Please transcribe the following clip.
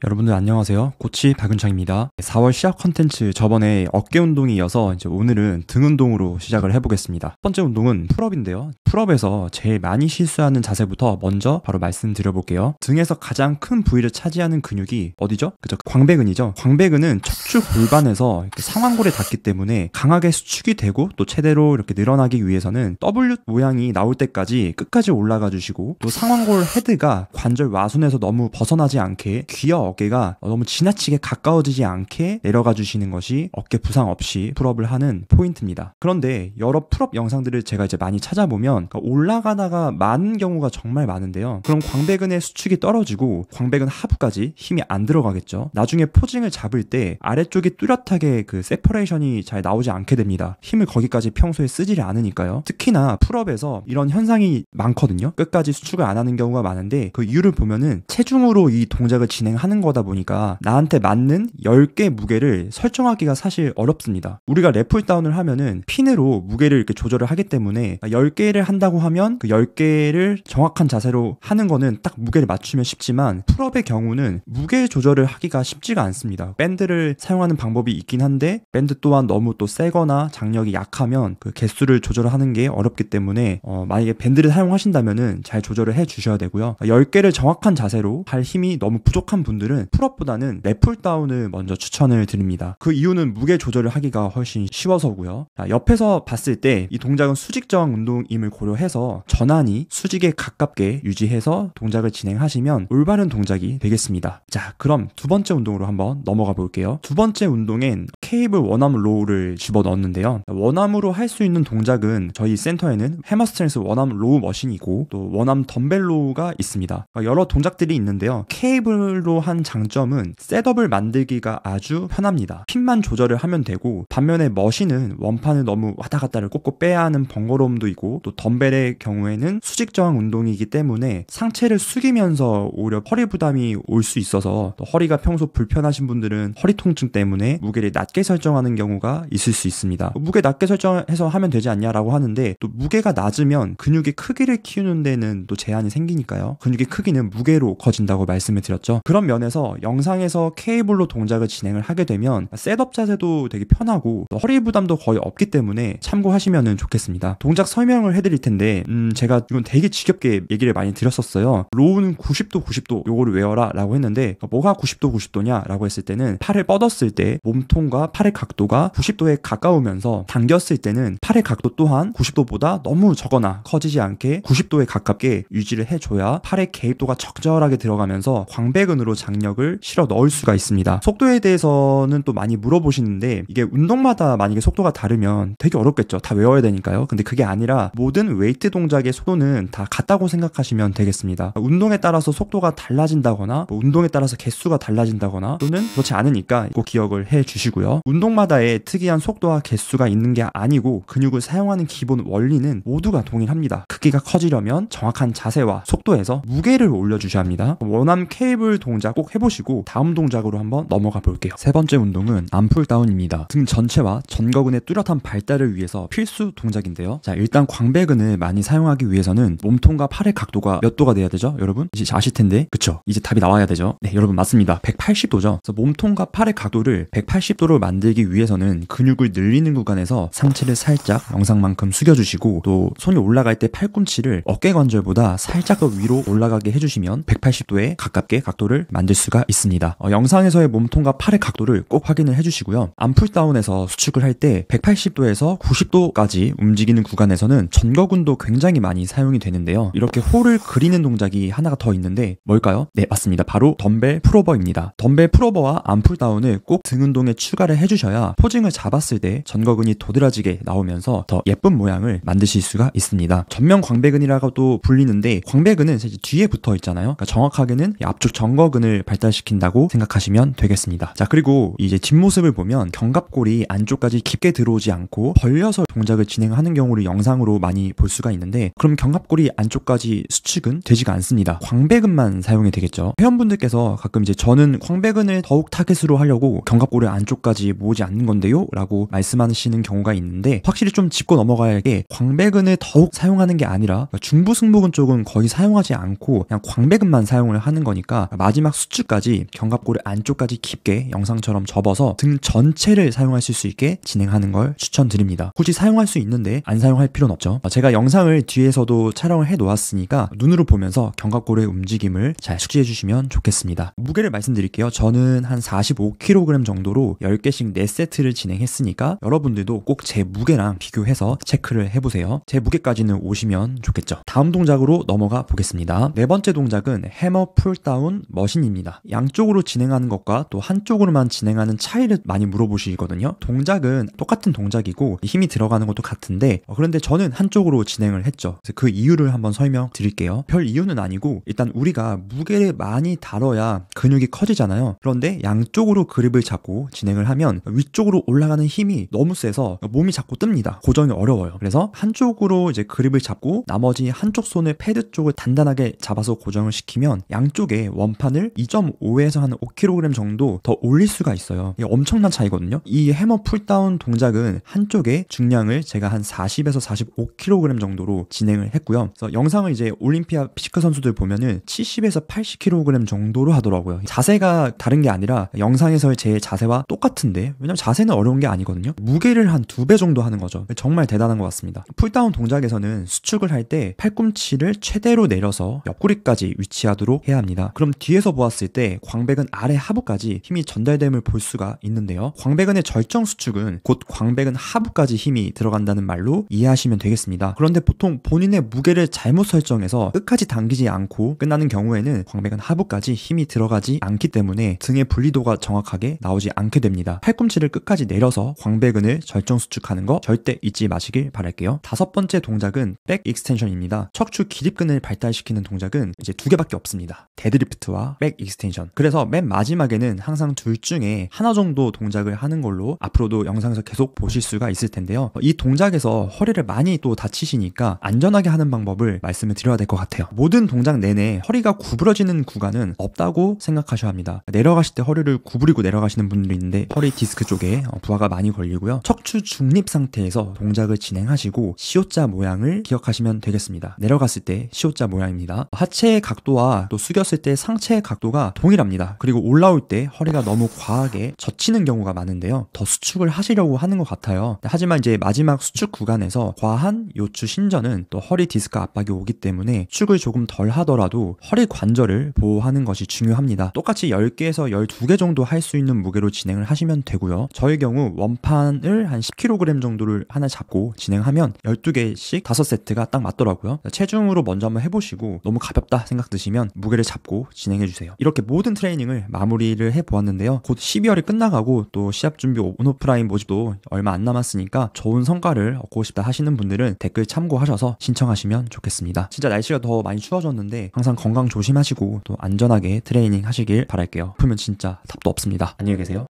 여러분들 안녕하세요. 코치 박윤창입니다. 4월 시작 컨텐츠 저번에 어깨 운동이 이어서 이제 오늘은 등 운동으로 시작을 해보겠습니다. 첫 번째 운동은 풀업인데요. 풀업에서 제일 많이 실수하는 자세부터 먼저 바로 말씀드려볼게요. 등에서 가장 큰 부위를 차지하는 근육이 어디죠? 그죠? 광배근이죠. 광배근은 척추 골반에서 이렇게 상완골에 닿기 때문에 강하게 수축이 되고 또 최대로 이렇게 늘어나기 위해서는 W 모양이 나올 때까지 끝까지 올라가 주시고 또 상완골 헤드가 관절 와순에서 너무 벗어나지 않게 귀와 어깨가 너무 지나치게 가까워지지 않게 내려가 주시는 것이 어깨 부상 없이 풀업을 하는 포인트입니다. 그런데 여러 풀업 영상들을 제가 이제 많이 찾아보면 올라가다가 많은 경우가 정말 많은데요. 그럼 광배근의 수축이 떨어지고 광배근 하부까지 힘이 안 들어가겠죠. 나중에 포징을 잡을 때 아래쪽이 뚜렷하게 그 세퍼레이션이 잘 나오지 않게 됩니다. 힘을 거기까지 평소에 쓰지를 않으니까요. 특히나 풀업에서 이런 현상이 많거든요. 끝까지 수축을 안 하는 경우가 많은데 그 이유를 보면은 체중으로 이 동작을 진행하는 거다 보니까 나한테 맞는 10개 무게를 설정하기가 사실 어렵습니다. 우리가 랩풀다운을 하면은 핀으로 무게를 이렇게 조절을 하기 때문에 10개를 한다고 하면 그 10개를 정확한 자세로 하는 거는 딱 무게를 맞추면 쉽지만 풀업의 경우는 무게 조절을 하기가 쉽지가 않습니다. 밴드를 사용하는 방법이 있긴 한데 밴드 또한 너무 또 세거나 장력이 약하면 그 개수를 조절하는 게 어렵기 때문에 만약에 밴드를 사용하신다면은 잘 조절을 해 주셔야 되고요. 10개를 정확한 자세로 할 힘이 너무 부족한 분들은 풀업보다는 랩풀다운을 먼저 추천을 드립니다. 그 이유는 무게 조절을 하기가 훨씬 쉬워서고요. 옆에서 봤을 때 이 동작은 수직 저항 운동임을 고려해서 전환이 수직에 가깝게 유지해서 동작을 진행하시면 올바른 동작이 되겠습니다. 자, 그럼 두 번째 운동으로 한번 넘어가 볼게요. 두 번째 운동엔 케이블 원암 로우를 집어넣었는데요. 원암으로 할 수 있는 동작은 저희 센터에는 해머스트렝스 원암 로우 머신이고 또 원암 덤벨 로우가 있습니다. 여러 동작들이 있는데요. 케이블로 한 장점은 셋업을 만들기가 아주 편합니다. 핀만 조절을 하면 되고 반면에 머신은 원판을 너무 왔다 갔다를 꼭꼭 빼야 하는 번거로움도 있고 또 덤벨의 경우에는 수직 저항 운동이기 때문에 상체를 숙이면서 오히려 허리 부담이 올 수 있어서 또 허리가 평소 불편하신 분들은 허리 통증 때문에 무게를 낮게 설정하는 경우가 있을 수 있습니다. 무게 낮게 설정해서 하면 되지 않냐라고 하는데 또 무게가 낮으면 근육의 크기를 키우는 데는 또 제한이 생기니까요. 근육의 크기는 무게로 커진다고 말씀을 드렸죠. 그런 면에서 영상에서 케이블로 동작을 진행을 하게 되면 셋업 자세도 되게 편하고 허리 부담도 거의 없기 때문에 참고하시면 좋겠습니다. 동작 설명을 해드릴 텐데 제가 이건 되게 지겹게 얘기를 많이 드렸었어요. 로우는 90도 90도 요거를 외워라 라고 했는데 뭐가 90도 90도냐 라고 했을 때는 팔을 뻗었을 때 몸통과 팔의 각도가 90도에 가까우면서 당겼을 때는 팔의 각도 또한 90도보다 너무 적거나 커지지 않게 90도에 가깝게 유지를 해줘야 팔의 개입도가 적절하게 들어가면서 광배근으로 장력을 실어 넣을 수가 있습니다. 속도에 대해서는 또 많이 물어보시는데 이게 운동마다 만약에 속도가 다르면 되게 어렵겠죠. 다 외워야 되니까요. 근데 그게 아니라 모든 웨이트 동작의 속도는 다 같다고 생각하시면 되겠습니다. 운동에 따라서 속도가 달라진다거나 운동에 따라서 개수가 달라진다거나 또는 그렇지 않으니까 꼭 기억을 해 주시고요. 운동마다의 특이한 속도와 개수가 있는 게 아니고 근육을 사용하는 기본 원리는 모두가 동일합니다. 크기가 커지려면 정확한 자세와 속도에서 무게를 올려주셔야 합니다. 원암 케이블 동작 꼭 해보시고 다음 동작으로 한번 넘어가 볼게요. 세 번째 운동은 암풀다운입니다. 등 전체와 전거근의 뚜렷한 발달을 위해서 필수 동작인데요. 자, 일단 광배근을 많이 사용하기 위해서는 몸통과 팔의 각도가 몇 도가 돼야 되죠? 여러분? 이제 아실 텐데 그쵸? 이제 답이 나와야 되죠? 네, 여러분 맞습니다. 180도죠. 그래서 몸통과 팔의 각도를 180도로 만들기 위해서는 근육을 늘리는 구간에서 상체를 살짝 영상만큼 숙여주시고 또 손이 올라갈 때 팔꿈치를 어깨 관절보다 살짝 더 위로 올라가게 해주시면 180도에 가깝게 각도를 만들 수가 있습니다. 영상에서의 몸통과 팔의 각도를 꼭 확인을 해주시고요. 암풀다운에서 수축을 할 때 180도에서 90도까지 움직이는 구간에서는 전거근도 굉장히 많이 사용이 되는데요. 이렇게 홀을 그리는 동작이 하나가 더 있는데 뭘까요? 네, 맞습니다. 바로 덤벨 풀오버입니다. 덤벨 풀오버와 암풀다운을 꼭 등 운동에 추가를 해주셔야 포징을 잡았을 때 전거근이 도드라지게 나오면서 더 예쁜 모양을 만드실 수가 있습니다. 전면 광배근이라고도 불리는데 광배근은 사실 뒤에 붙어 있잖아요. 그러니까 정확하게는 앞쪽 전거근을 발달시킨다고 생각하시면 되겠습니다. 자, 그리고 이제 뒷모습을 보면 견갑골이 안쪽까지 깊게 들어오지 않고 벌려서 동작을 진행하는 경우를 영상으로 많이 볼 수가 있는데 그럼 견갑골이 안쪽까지 수축은 되지가 않습니다. 광배근만 사용이 되겠죠. 회원분들께서 가끔 이제 저는 광배근을 더욱 타겟으로 하려고 견갑골을 안쪽까지 10kg까지 모으지 않는 건데요? 라고 말씀하시는 경우가 있는데 확실히 좀 짚고 넘어가야 할 게 광배근을 더욱 사용하는 게 아니라 중부 승모근 쪽은 거의 사용하지 않고 그냥 광배근만 사용을 하는 거니까 마지막 수축까지 견갑골의 안쪽까지 깊게 영상처럼 접어서 등 전체를 사용하실 수 있게 진행하는 걸 추천드립니다. 굳이 사용할 수 있는데 안 사용할 필요는 없죠. 제가 영상을 뒤에서도 촬영을 해 놓았으니까 눈으로 보면서 견갑골의 움직임을 잘 숙지해 주시면 좋겠습니다. 무게를 말씀드릴게요. 저는 한 45kg 정도로 10개씩 4세트를 진행했으니까 여러분들도 꼭 제 무게랑 비교해서 체크를 해보세요. 제 무게까지는 오시면 좋겠죠. 다음 동작으로 넘어가 보겠습니다. 네 번째 동작은 해머 풀다운 머신입니다. 양쪽으로 진행하는 것과 또 한쪽으로만 진행하는 차이를 많이 물어보시거든요. 동작은 똑같은 동작이고 힘이 들어가는 것도 같은데 그런데 저는 한쪽으로 진행을 했죠. 그래서 그 이유를 한번 설명드릴게요. 별 이유는 아니고 일단 우리가 무게를 많이 다뤄야 근육이 커지잖아요. 그런데 양쪽으로 그립을 잡고 진행을 하면 위쪽으로 올라가는 힘이 너무 세서 몸이 자꾸 뜹니다. 고정이 어려워요. 그래서 한쪽으로 이제 그립을 잡고 나머지 한쪽 손을 패드 쪽을 단단하게 잡아서 고정을 시키면 양쪽에 원판을 2.5에서 한 5kg 정도 더 올릴 수가 있어요. 이게 엄청난 차이거든요. 이 해머 풀다운 동작은 한쪽에 중량을 제가 한 40에서 45kg 정도로 진행을 했고요. 그래서 영상을 이제 올림피아 피지컬 선수들 보면은 70에서 80kg 정도로 하더라고요. 자세가 다른 게 아니라 영상에서의 제 자세와 똑같은데 왜냐면 자세는 어려운 게 아니거든요. 무게를 한 2배 정도 하는 거죠. 정말 대단한 것 같습니다. 풀다운 동작에서는 수축을 할 때 팔꿈치를 최대로 내려서 옆구리까지 위치하도록 해야 합니다. 그럼 뒤에서 보았을 때 광배근 아래 하부까지 힘이 전달됨을 볼 수가 있는데요. 광배근의 절정 수축은 곧 광배근 하부까지 힘이 들어간다는 말로 이해하시면 되겠습니다. 그런데 보통 본인의 무게를 잘못 설정해서 끝까지 당기지 않고 끝나는 경우에는 광배근 하부까지 힘이 들어가지 않기 때문에 등의 분리도가 정확하게 나오지 않게 됩니다. 팔꿈치를 끝까지 내려서 광배근을 절정 수축하는 거 절대 잊지 마시길 바랄게요. 다섯 번째 동작은 백 익스텐션입니다. 척추 기립근을 발달시키는 동작은 이제 2개밖에 없습니다. 데드리프트와 백 익스텐션. 그래서 맨 마지막에는 항상 둘 중에 하나 정도 동작을 하는 걸로 앞으로도 영상에서 계속 보실 수가 있을 텐데요. 이 동작에서 허리를 많이 또 다치시니까 안전하게 하는 방법을 말씀을 드려야 될 것 같아요. 모든 동작 내내 허리가 구부러지는 구간은 없다고 생각하셔야 합니다. 내려가실 때 허리를 구부리고 내려가시는 분들이 있는데 허리 디스크 쪽에 부하가 많이 걸리고요. 척추 중립 상태에서 동작을 진행하시고 C자 모양을 기억하시면 되겠습니다. 내려갔을 때 C자 모양입니다. 하체의 각도와 또 숙였을 때 상체의 각도가 동일합니다. 그리고 올라올 때 허리가 너무 과하게 젖히는 경우가 많은데요. 더 수축을 하시려고 하는 것 같아요. 하지만 이제 마지막 수축 구간에서 과한 요추 신전은 또 허리 디스크 압박이 오기 때문에 축을 조금 덜 하더라도 허리 관절을 보호하는 것이 중요합니다. 똑같이 10개에서 12개 정도 할 수 있는 무게로 진행을 하시면 되고요. 저의 경우 원판을 한 10kg 정도를 하나 잡고 진행하면 12개씩 5세트가 딱 맞더라고요. 체중으로 먼저 한번 해보시고 너무 가볍다 생각 드시면 무게를 잡고 진행해주세요. 이렇게 모든 트레이닝을 마무리를 해보았는데요. 곧 12월이 끝나가고 또 시합 준비 온오프라인 모집도 얼마 안 남았으니까 좋은 성과를 얻고 싶다 하시는 분들은 댓글 참고하셔서 신청하시면 좋겠습니다. 진짜 날씨가 더 많이 추워졌는데 항상 건강 조심하시고 또 안전하게 트레이닝 하시길 바랄게요. 아프면 진짜 답도 없습니다. 안녕히 계세요.